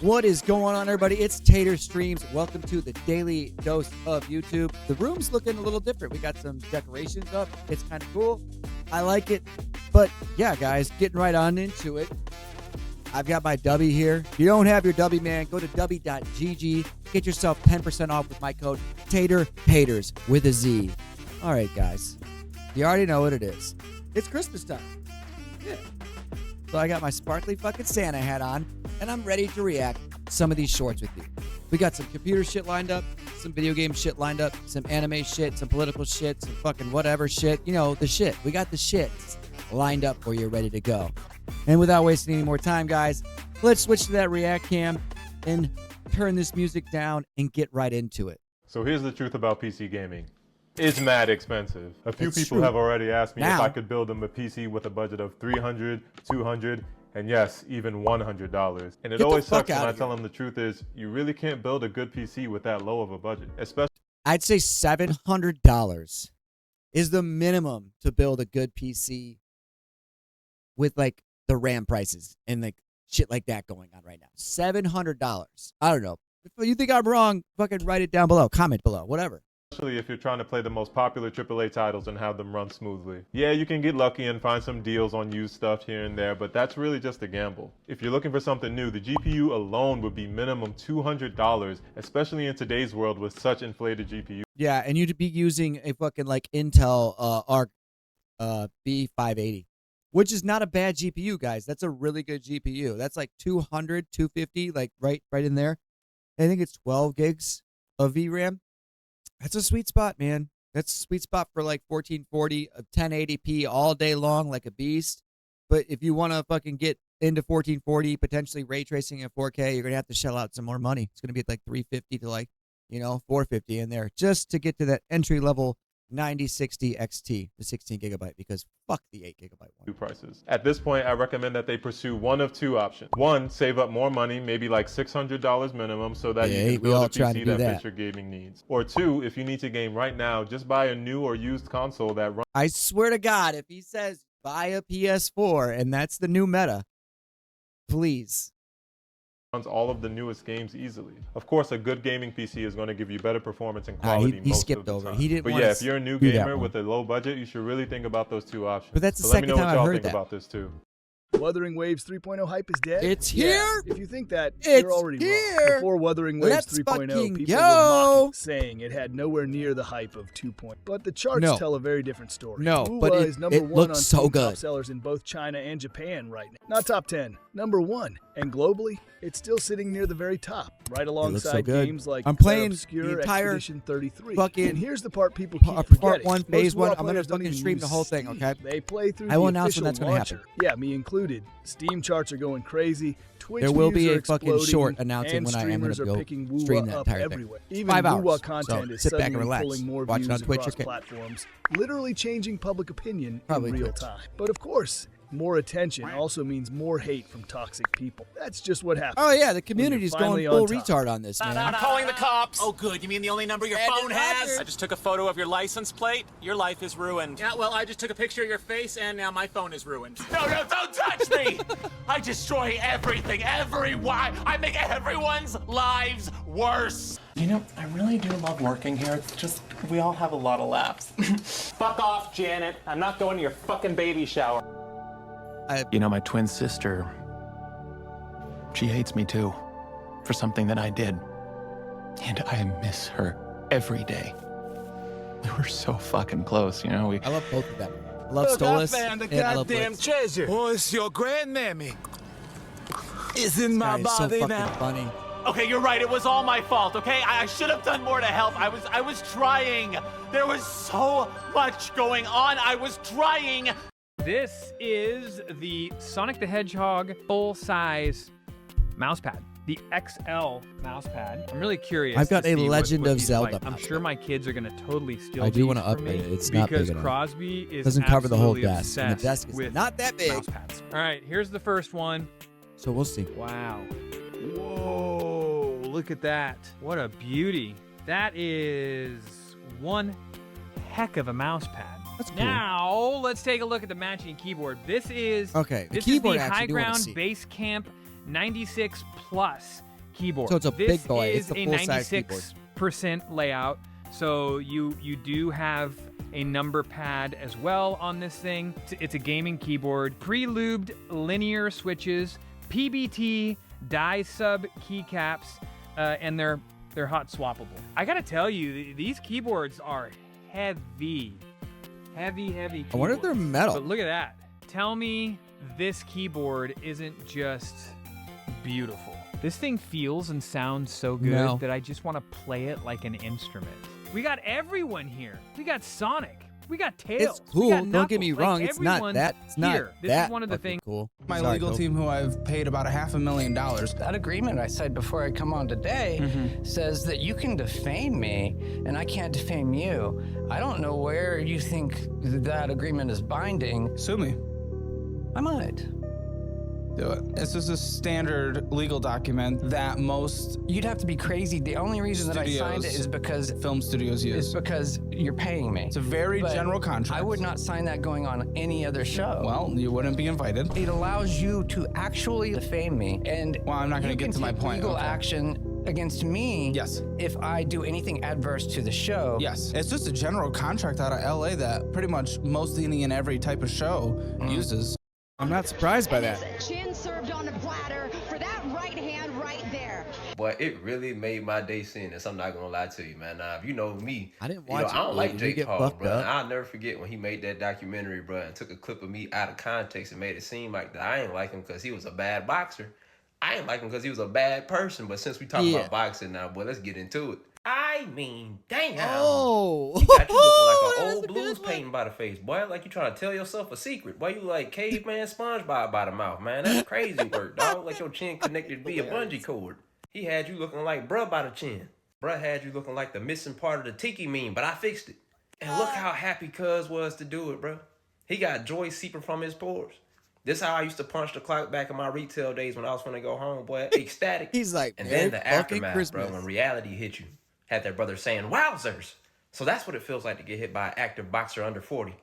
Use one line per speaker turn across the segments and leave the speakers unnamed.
What is going on, everybody? It's Tater Streams. Welcome to the Daily Dose of YouTube. The room's looking a little different. We got some decorations up. It's kind of cool. I like it. But yeah, guys, getting right on into it. I've got my Dubby here. If you don't have your Dubby, man, go to dubby.gg. Get yourself 10% off with my code TATERPATERS with a Z. All right, guys. You already know what it is. It's Christmas time. Yeah. So I got my sparkly fucking Santa hat on, and I'm ready to react to some of these shorts with you. We got some computer shit lined up, some video game shit lined up, some anime shit, some political shit, some fucking whatever shit. You know, the shit. We got the shit lined up for you, ready to go. And without wasting any more time, guys, let's switch to that React cam and turn this music down and get right into it.
So here's the truth about PC gaming. It's mad expensive. A few
That's
people
true.
have already asked me
Now.
if I could build them a PC with a budget of $300, $200, and yes, even $100. And it
Get the
always
fuck
sucks when
outta
I
here.
tell them the truth is, you really can't build a good PC with that low of a budget. Especially
I'd say $700 is the minimum to build a good PC with like the RAM prices and like shit like that going on right now. $700. I don't know. If you think I'm wrong, fucking write it down below. Comment below. Whatever.
if you're trying to play the most popular AAA titles and have them run smoothly. Yeah, you can get lucky and find some deals on used stuff here and there, but that's really just a gamble. If you're looking for something new, the GPU alone would be minimum $200, especially in today's world with such inflated GPU.
Yeah, and you'd be using a fucking like Intel Arc B580, which is not a bad GPU, guys. That's a really good GPU. That's like 200, 250, like right in there. I think it's 12 gigs of VRAM. That's a sweet spot, man. That's a sweet spot for like 1440, 1080p all day long like a beast. But if you want to fucking get into 1440, potentially ray tracing at 4K, you're going to have to shell out some more money. It's going to be like 350 to like, you know, 450 in there just to get to that entry level 9060 XT, the 16 gigabyte, because fuck the 8 gigabyte one.
Prices. At this point, I recommend that they pursue one of two options. One, save up more money, maybe like $600 minimum, so that
Yeah,
you can
we all
build a
trying to
PC
do
that
that.
fits your gaming needs. Or two, if you need to game right now, just buy a new or used console that
I swear to God, if he says buy a PS4 and that's the new meta, please.
runs all of the newest games easily. Of course, a good gaming PC is going to give you better performance and quality
he
most
skipped
of the
over.
time.
He didn't
But
wanna
yeah, if you're a new
do that
gamer
one.
with a low budget, you should really think about those two options.
But that's the
So let me
second
know
time
what
I've
y'all
heard
think
that.
about this too.
Wuthering Waves 3.0 hype is dead?
It's
Yeah,
here.
If you think that,
It's
you're already
here.
wrong. Before Wuthering Waves
Let's
3.0,
fucking
people
go.
were mocking, saying it had nowhere near the hype of 2.0. But the charts
No.
tell a very different story.
No,
Wuwa
but
is number
it
one
looks
on
so
Steam
good.
top sellers in both China and Japan right now. Not top 10, number one. And globally, it's still sitting near the very top, right
so
alongside
good.
games like
I'm playing
Obscure,
the entire
Expedition 33.
fucking
and here's the part people
part
keep forgetting.
one,
Most
phase one.
Wuwa
I'm gonna
players don't
fucking
even
stream the
use
whole thing,
Steam.
okay?
They play through
I will
the
announce when
official
that's gonna
launcher.
happen.
Yeah, me included. Steam charts are going crazy. Twitch
There will be
views are
a fucking
exploding,
short announcing
and
when I am gonna
streamers are
go
picking Wuwa
stream that
up
entire thing.
everywhere. Even
5 hours.
Wuwa content
So
is
sit back and
suddenly
relax.
pulling more
Watch it
views
on Twitch or
across
Kick.
platforms, literally changing public opinion
Probably
in real
Twitch.
time. But of course, more attention also means more hate from toxic people. That's just what happens.
Oh yeah, the
when
community's
you're
going
finally
full
on top.
retard on this, man.
I'm calling the cops. Oh, good. You mean the only number your
Brandon
phone has?
Rogers.
I just took a photo of your license plate. Your life is ruined. Yeah, well, I just took a picture of your face, and now my phone is ruined.
No, don't touch me! I destroy everything, everyone. I make everyone's lives worse.
You know, I really do love working here. It's just, we all have a lot of laughs.
Fuck off, Janet. I'm not going to your fucking baby shower.
You know, my twin sister, she hates me too, for something that I did. And I miss her every day. We were so fucking close, you know?
I love both of them. I love Stolas and I love Blitz.
treasure. Oh, it's your grandmammy. It's in
Guy is so fucking funny.
Okay, you're right. It was all my fault. Okay, I should have done more to help. I was trying. There was so much going on. I was trying.
This is the Sonic the Hedgehog full-size mousepad, the XL mousepad. I'm really curious.
I've got
to
a
see
Legend
what
of
these
Zelda
like. I'm sure
mousepad.
my kids are gonna totally steal.
I do
these
want to
from
upgrade
me
it. It's not big
because
enough.
Crosby is
Doesn't cover the whole
absolutely
desk, and the
obsessed
desk is
with
not that big.
mousepads. All right, here's the first one.
So we'll see.
Wow. Whoa, look at that. What a beauty. That is one heck of a mouse pad.
That's cool.
Now, let's take a look at the matching keyboard. This is
Okay, the
this
keyboard
is the
I
High
actually do wanna
Ground
see.
Basecamp 96 Plus keyboard.
So it's a
this
big boy.
Is
It's a
a
full-size keyboard.
96% layout. So you do have a number pad as well on this thing. It's a gaming keyboard. Pre-lubed linear switches, PBT die sub keycaps, and they're hot swappable. I gotta tell you, these keyboards are heavy. Heavy keyboards.
I wonder if they're metal.
But look at that. Tell me this keyboard isn't just beautiful. This thing feels and sounds so good that I just want to play it like an instrument. We got everyone here. We got Sonic. We got Tails.
It's cool.
We got
Don't get me
Knuckles.
wrong.
Like,
It's not
everyone's
that. It's not
here. This
that
is one of the
fucking
things.
cool.
My
Sorry,
legal
Toby.
team, who I've paid about $500,000.
That agreement I said before I come on today says that you can defame me and I can't defame you. I don't know where you think that agreement is binding.
Sue me.
I might.
Do it. It's just a standard legal document that most
You'd have to be crazy. The only reason that I signed it
Studios.
is because
film studios use.
you're paying me.
It's a very
But
general contract.
I would not sign that going on any other show.
Well, you wouldn't be invited.
It allows you to actually defame me, and
Well, I'm not gonna
you
get
can
to my
take
point.
legal
Okay.
action against me.
Yes.
If I do anything adverse to the show.
Yes. It's just a general contract out of LA that pretty much most any and every type of show uses.
I'm not surprised by that.
Chin served on a platter for that right hand right there.
But it really made my day seeing this. I'm not gonna lie to you, man. If you know me,
I didn't
you know,
watch it.
I don't like
Did you
Jake
get
Paul,
fucked
bro.
up?
And I'll never forget when he made that documentary, bro, and took a clip of me out of context and made it seem like that I ain't like him because he was a bad boxer. I ain't like him because he was a bad person. But since we talk about boxing now, boy, let's get into it. I mean, damn.
Oh.
He got you looking like
That's
an
a
old
good
blues
one.
painting by the face, boy. Like you trying to tell yourself a secret. Boy, you like caveman SpongeBob by the mouth, man. That's crazy work, dog. Like your chin connected via bungee cord. He had you looking like bruh by the chin. Bruh had you looking like the missing part of the tiki meme, but I fixed it. And look how happy Cuz was to do it, bro. He got joy seeping from his pores. This how I used to punch the clock back in my retail days when I was finna go home, boy. Ecstatic.
He's like,
and
Merry
then the
fucking
aftermath,
Christmas.
bro, when reality hit you. Had their brother saying, wowzers. So that's what it feels like to get hit by an active boxer under 40.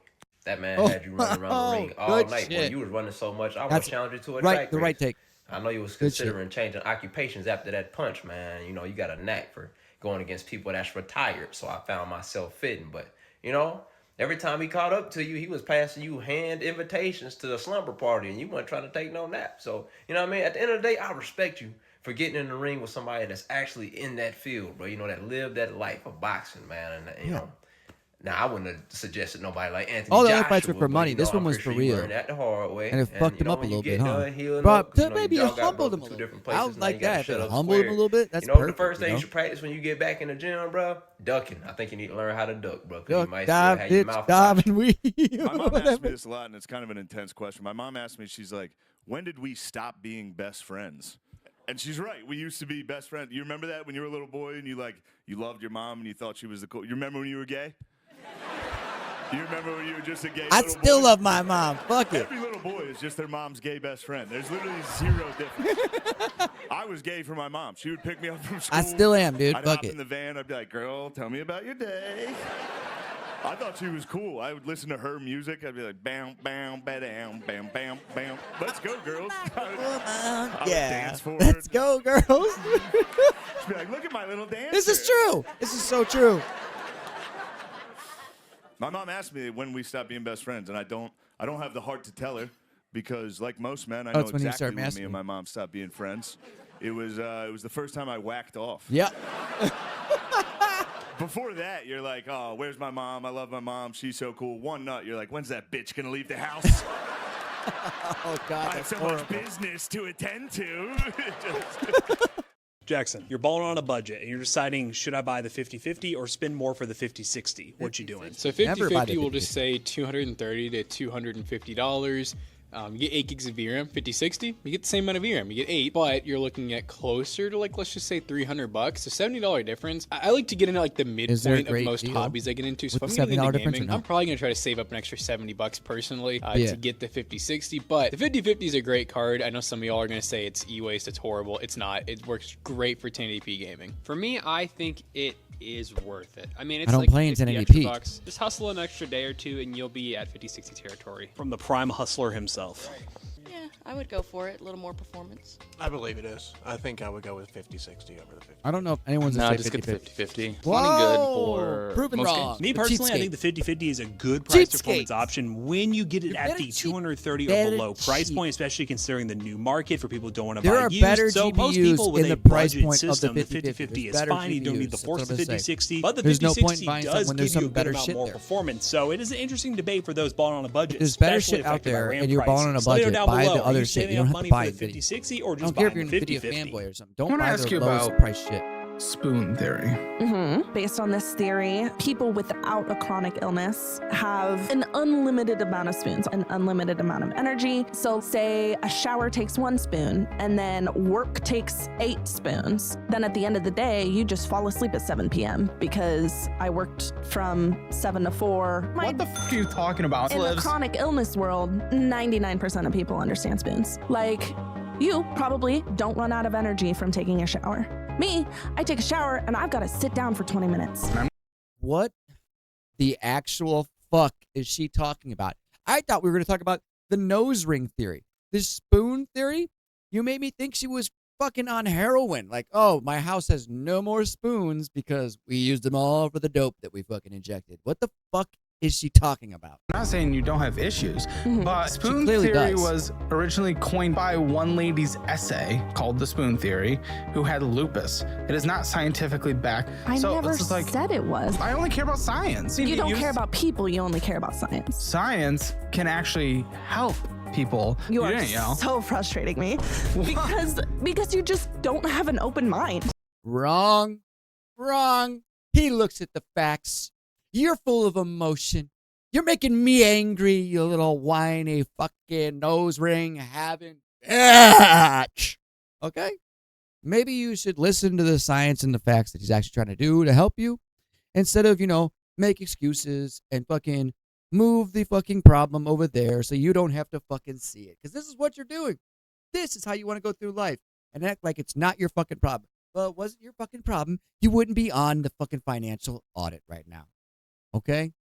That man had you running around the ring all
good
night. Boy,
shit.
you was running so much, I
That's
was challenging you to a
right,
track
the
race.
right take.
I know you was
Good shit.
considering changing occupations after that punch, man. You know, you got a knack for going against people that's retired. So I found myself fitting. But, you know, every time he caught up to you, he was passing you hand invitations to the slumber party, and you weren't trying to take no nap. So, you know what I mean? At the end of the day, I respect you for getting in the ring with somebody that's actually in that field, bro. You know, that lived that life of boxing, man. And, you know, now I wouldn't have suggested nobody like Anthony
All the
Joshua.
other fights were for
but,
money.
you
This
know,
one
I'm
was
pretty
for
sure you
real.
learned that the hard way.
And it fucked
you
him
know,
up a
when you
little
get
bit, huh?
done healing
But
up, you know,
maybe
your
it
jaw got
humbled
broke
him a
two
little
different
bit. I
places.
would
Now you
like
gotta
that. If
shut
it
up
humbled him a
square.
little bit, that's
You know,
perfect.
the first thing
you
you
know?
should practice when you get back in the gym, bro? Ducking. I think you need to learn how to duck, bro. 'Cause you
Duck,
might still
dive,
have your
bitch,
mouth
dive,
watched.
and weave.
My mom asked
Whatever.
me this a lot, and it's kind of an intense question. My mom asked me, she's like, when did we stop being best friends? And she's right. We used to be best friends. You remember that when you were a little boy and you loved your mom and you thought she was the cool. You remember when you were gay? You remember when you were just a gay
I
little
still
boy?
love my mom. Fuck it.
Every little boy is just their mom's gay best friend. There's literally zero difference. I was gay for my mom. She would pick me up from school.
I still am, dude.
I'd
Fuck
hop
it.
in the van. I'd be like, girl, tell me about your day. I thought she was cool. I would listen to her music. I'd be like, bam, bam, ba-dam, bam, bam, bam. Let's go, girls. I would
Yeah.
dance for her.
Let's go, girls.
She'd be like, look at my little dancer.
This is true. This is so true.
My mom asked me when we stopped being best friends, and I don't have the heart to tell her because, like most men, I know
That's when you
exactly
start
when me
masturbating.
and my mom stopped being friends. It was the first time I whacked off.
Yeah.
Before that, you're like, oh, where's my mom? I love my mom. She's so cool. One nut, you're like, when's that bitch gonna leave the house?
Oh God,
I have
that's
so
horrible.
much business to attend to.
Jackson, you're balling on a budget, and you're deciding, should I buy the 50-50 or spend more for the 50-60? What you doing?
So 50-50 will just say $230 to $250. You get 8 gigs of VRAM. 50-60, you get the same amount of VRAM. You get 8, but you're looking at closer to, like, let's just say $300. So $70 difference. I like to get into, like, the
Is there a
midpoint of
great
most
deal
hobbies I get into. So
with
if
the
I'm getting into
$70 difference or
gaming,
no?
I'm probably going to try to save up an extra $70 personally
Yeah.
to get the 50-60. But the 50-50 is a great card. I know some of y'all are going to say it's e-waste, it's horrible. It's not. It works great for 1080p gaming.
For me, I think it is worth it. I mean, it's
I don't
like
play in
50
1080p.
extra bucks. Just hustle an extra day or two, and you'll be at 50-60 territory.
From the prime hustler himself.
Yeah, I would go for it. A little more performance.
I believe it is. I think I would go with 50-60 over the 50.
I don't know if anyone's
No,
a
just get the 50-50.
Whoa,
Plenty good for
proven
most
wrong.
games.
Me personally, I
Cheapskate.
think the 50-50 is a good price
Cheapskate.
performance option when you get it
You're
at
better
the
cheap.
230 or
Better
below price
cheap.
point, especially considering the new market for people who don't want to
There
buy
are
used.
better
So most
GPUs
people with
in
a
the price
budget
point of the
system, the
50-50
50-50 is
There's better
fine. You don't need the
GPUs.
force
That's
the
what I'm saying.
50-60, but the
There's no point
50-60
buying something
does
when
give
there's
you a
some
good
better
amount
shit
more
there.
performance. So it is an interesting debate for those balling on a budget.
There's better
especially
shit out
affected by
there,
RAM
and you're balling on a
prices. Let me know
budget.
down
Buy
below.
the
Are
other
you
shit.
saving
You don't
up
have to
money
buy
for the
Nvidia.
50-60 or
I
just
don't care if
buying
you're
the
an Nvidia
50-50?
fanboy or something.
I
Don't
want to
buy
ask
the
you
lowest
about
price shit.
spoon theory.
Based on this theory, people without a chronic illness have an unlimited amount of spoons, an unlimited amount of energy. So say a shower takes 1 spoon and then work takes 8 spoons. Then at the end of the day, you just fall asleep at 7 p.m. because I worked from 7 to 4.
What the fuck are you talking about?
In the chronic illness world, 99% of people understand spoons. Like, you probably don't run out of energy from taking a shower. Me, I take a shower and I've got to sit down for 20 minutes.
What the actual fuck is she talking about? I thought we were going to talk about the nose ring theory. This spoon theory? You made me think she was fucking on heroin. Like, oh, my house has no more spoons because we used them all for the dope that we fucking injected. What the fuck is she talking about?
I'm not saying you don't have issues, but spoon
clearly
theory
does.
was originally coined by one lady's essay called The Spoon Theory, who had lupus. It is not scientifically backed.
I
so
never
it's just like,
said it was.
I only care about science.
You don't care about people, you only care about science.
Science can actually help people.
You are
didn't, yo.
so frustrating me because you just don't have an open mind.
Wrong. He looks at the facts. You're full of emotion. You're making me angry, you little whiny fucking nose ring having bitch. Okay? Maybe you should listen to the science and the facts that he's actually trying to do to help you instead of, make excuses and fucking move the fucking problem over there so you don't have to fucking see it. Because this is what you're doing. This is how you want to go through life and act like it's not your fucking problem. Well, it wasn't your fucking problem. You wouldn't be on the fucking financial audit right now. Okay?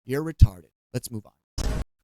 You're retarded. Let's move on.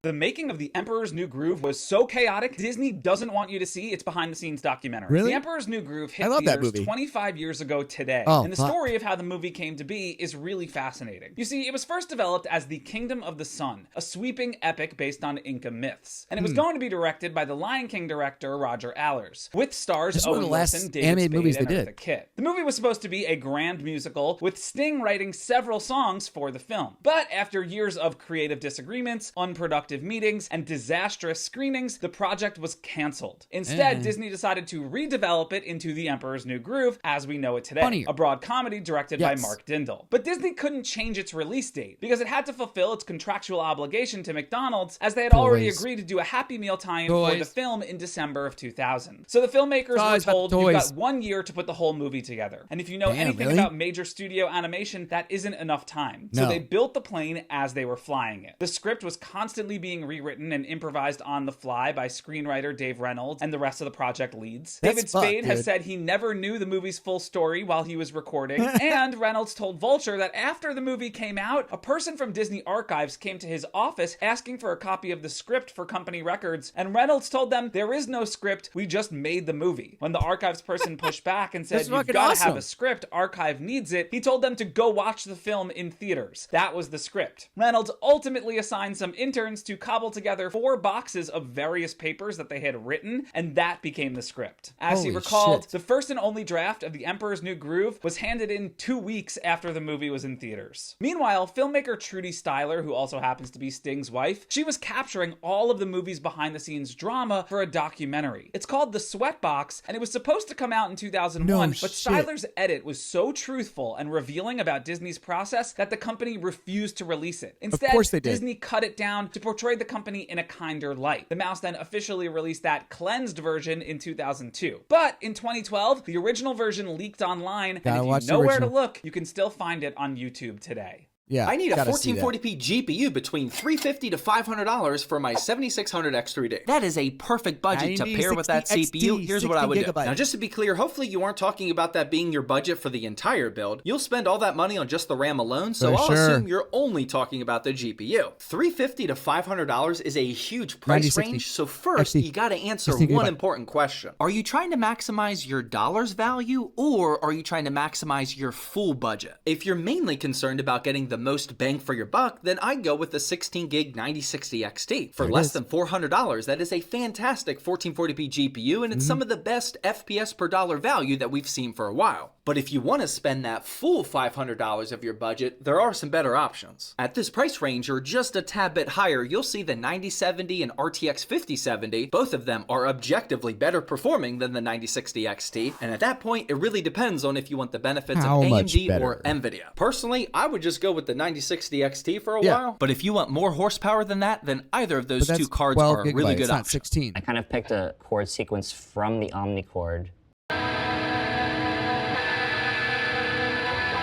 The making of The Emperor's New Groove was so chaotic, Disney doesn't want you to see its behind-the-scenes documentary.
Really?
The Emperor's New Groove hit
I love that
theaters
movie.
25 years ago today,
Oh,
and the
fuck.
story of how the movie came to be is really fascinating. You see, it was first developed as The Kingdom of the Sun, a sweeping epic based on Inca myths, and it was going to be directed by the Lion King director Roger Allers, with stars
This is one of
Owen
the last
Wilson, David
animated
Spade,
movies
and
they did.
Eartha Kitt. The movie was supposed to be a grand musical, with Sting writing several songs for the film. But after years of creative disagreements, unproductive meetings, and disastrous screenings, the project was canceled. Instead, Disney decided to redevelop it into The Emperor's New Groove as we know it today,
Funnier.
a broad comedy directed by
Yes.
Mark Dindal. But Disney couldn't change its release date because it had to fulfill its contractual obligation to McDonald's, as they had already
Toys.
agreed to do a Happy Meal tie-in for the
Toys.
film in December of 2000. So the filmmakers
Toys,
were told,
not
you've
toys.
got 1 year to put the whole movie together. And if you know
Damn,
anything
really?
about major studio animation, that isn't enough time. So
No.
they built the plane as they were flying it. The script was constantly being rewritten and improvised on the fly by screenwriter Dave Reynolds and the rest of the project leads.
That's
David
fucked,
Spade has
dude.
said he never knew the movie's full story while he was recording, and Reynolds told Vulture that after the movie came out, a person from Disney Archives came to his office asking for a copy of the script for company records, and Reynolds told them, there is no script, we just made the movie. When the Archives person pushed back and said,
That's
you've
fucking
got to have
awesome.
a script, Archive needs it, he told them to go watch the film in theaters. That was the script. Reynolds ultimately assigned some interns to cobble together 4 boxes of various papers that they had written, and that became the script. As he
Holy
recalled,
shit.
the first and only draft of The Emperor's New Groove was handed in 2 weeks after the movie was in theaters. Meanwhile, filmmaker Trudy Styler, who also happens to be Sting's wife, she was capturing all of the movie's behind-the-scenes drama for a documentary. It's called The Sweat Box, and it was supposed to come out in 2001,
No
but
shit.
Styler's edit was so truthful and revealing about Disney's process that the company refused to release it. Instead,
course they did.
Disney cut it down to portray the company in a kinder light. The Mouse then officially released that cleansed version in 2002. But in 2012, the original version leaked online,
Gotta
and
watch
if
the
you know where to
original.
look, you can still find it on YouTube today.
Yeah,
I need a
gotta see that.
1440p GPU between $350 to $500 for my 7600 X3D. That is a perfect budget to pair with that CPU. Here's what I would do. Now, just to be clear, hopefully you aren't talking about that being your budget for the entire build. You'll spend all that money on just the RAM alone, so I'll assume you're only talking about the GPU. $350 to $500 is a huge price range, so first you gotta answer one important question. Are you trying to maximize your dollars value, or are you trying to maximize your full budget? If you're mainly concerned about getting the most bang for your buck, then I'd go with the 16 gig 9060 XT. For less than $400, that is a fantastic 1440p GPU, and it's some of the best FPS per dollar value that we've seen for a while. But if you want to spend that full $500 of your budget, there are some better options. At this price range, or just a tad bit higher, you'll see the 9070 and RTX 5070. Both of them are objectively better performing than the 9060 XT, and at that point, it really depends on if you want the benefits of AMD or NVIDIA. Personally, I would just go with the 9060 XT for a while, but if you want more horsepower than that, then either of those two cards are a really good option.
16.
I kind of picked a chord sequence from the Omnichord.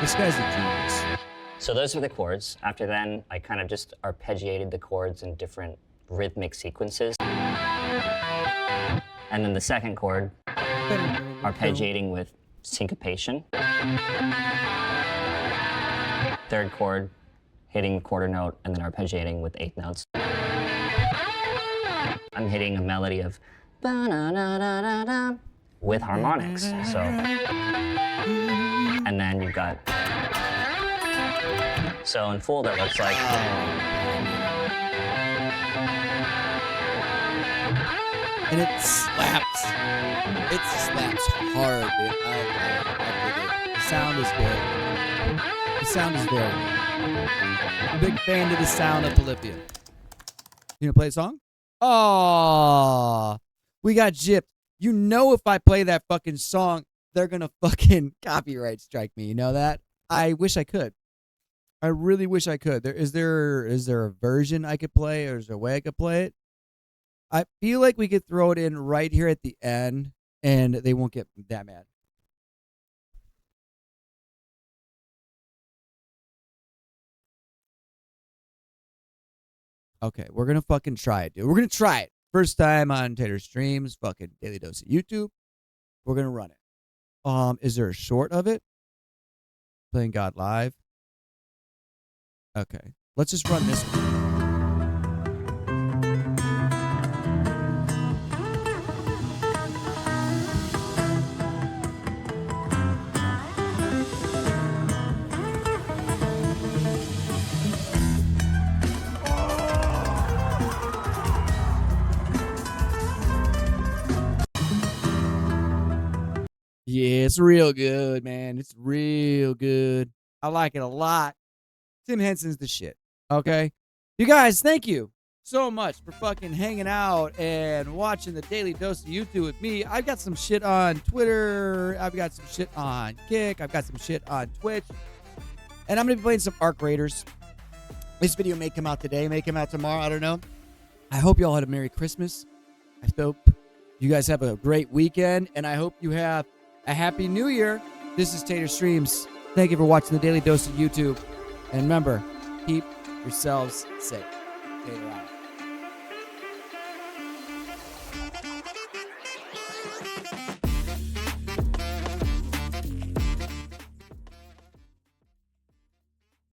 This guy's a genius.
So those were the chords. After then, I kind of just arpeggiated the chords in different rhythmic sequences. And then the second chord, arpeggiating with syncopation. Third chord, hitting the quarter note, and then arpeggiating with eighth notes. I'm hitting a melody of ba-na-na-na-na-na with harmonics, so. And then you've got, so in full that looks like.
And it slaps. It slaps hard, dude. I dig it. The sound is good. The sound is very good. I'm a big fan of the sound of Polyphia. You gonna play a song? Oh, we got gypped. You know, if I play that fucking song, they're gonna fucking copyright strike me. You know that? I wish I could. I really wish I could. Is there a version I could play, or is there a way I could play it? I feel like we could throw it in right here at the end, and they won't get that mad. Okay, we're gonna fucking try it, dude. We're gonna try it. First time on Tater Streams, fucking Daily Dose of YouTube. We're gonna run it. Is there a short of it? Playing God Live. Okay, let's just run this one. Yeah, it's real good, man. It's real good. I like it a lot. Tim Henson's the shit. Okay? You guys, thank you so much for fucking hanging out and watching the Daily Dose of YouTube with me. I've got some shit on Twitter. I've got some shit on Kick. I've got some shit on Twitch. And I'm going to be playing some Arc Raiders. This video may come out today, may come out tomorrow. I don't know. I hope you all had a Merry Christmas. I hope you guys have a great weekend. And I hope you have a Happy New Year. This is Tater Streams. Thank you for watching the Daily Dose of YouTube. And remember, keep yourselves safe. Tater out.